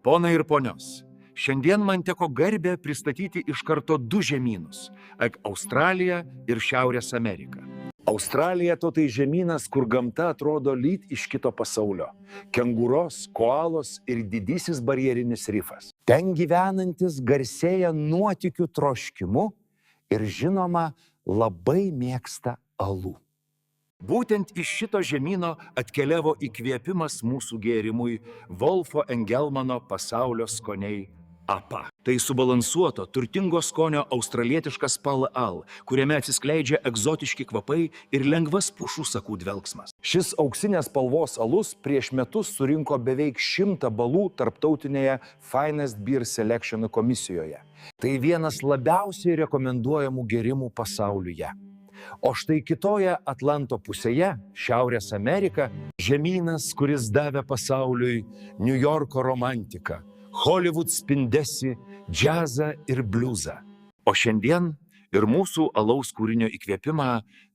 Ponai ir ponios, šiandien man teko garbė pristatyti iš karto du žemynus - Australiją ir Šiaurės Ameriką. Australija tai žemynas, kur gamta atrodo lyg iš kito pasaulio. Kenguros, koalos ir didysis barjerinis rifas. Ten gyvenantis garsėja nuotykių troškimu ir žinoma labai mėgsta alų. Būtent iš šito žemyno atkeliavo įkvėpimas mūsų gėrimui Wolfo Engelmano Pasaulio skoniai APA. Tai subalansuoto, turtingo skonio australietiškas Pale Ale, kuriame atsiskleidžia egzotiški kvapai ir lengvas pušų sakų dvelksmas. Šis auksinės spalvos alus prieš metus surinko beveik 100 balų tarptautinėje Finest Beer Selection komisijoje. Tai vienas labiausiai rekomenduojamų gėrimų pasaulyje. O štai kitoje Atlanto pusėje, Šiaurės Amerika, žemynas, kuris davė pasauliui New Yorko romantiką, Hollywood spindesį, džiazą ir bliuzą. O šiandien ir mūsų alaus kūrinio įkvėpimą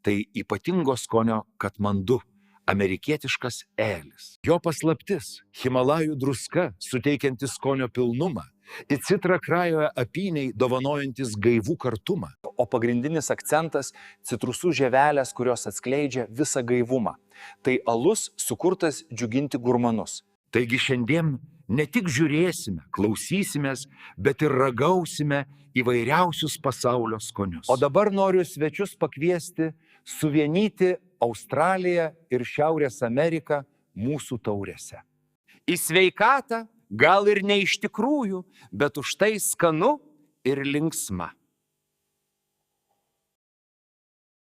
tai ypatingo skonio Katmandu, amerikietiškas elis. Jo paslaptis - Himalajų druska, suteikiantis skonio pilnumą, į citrą krajoje apyniai dovanojantis gaivų kartumą. O pagrindinis akcentas - citrusų žievelės, kurios atskleidžia visą gaivumą. Tai alus sukurtas džiuginti gurmanus. Taigi šiandien ne tik žiūrėsime, klausysimės, bet ir ragausime įvairiausius pasaulio skonius. O dabar noriu svečius pakviesti suvienyti Australiją ir Šiaurės Ameriką mūsų taurėse. Į sveikatą gal ir ne iš tikrųjų, bet už tai skanu ir linksma.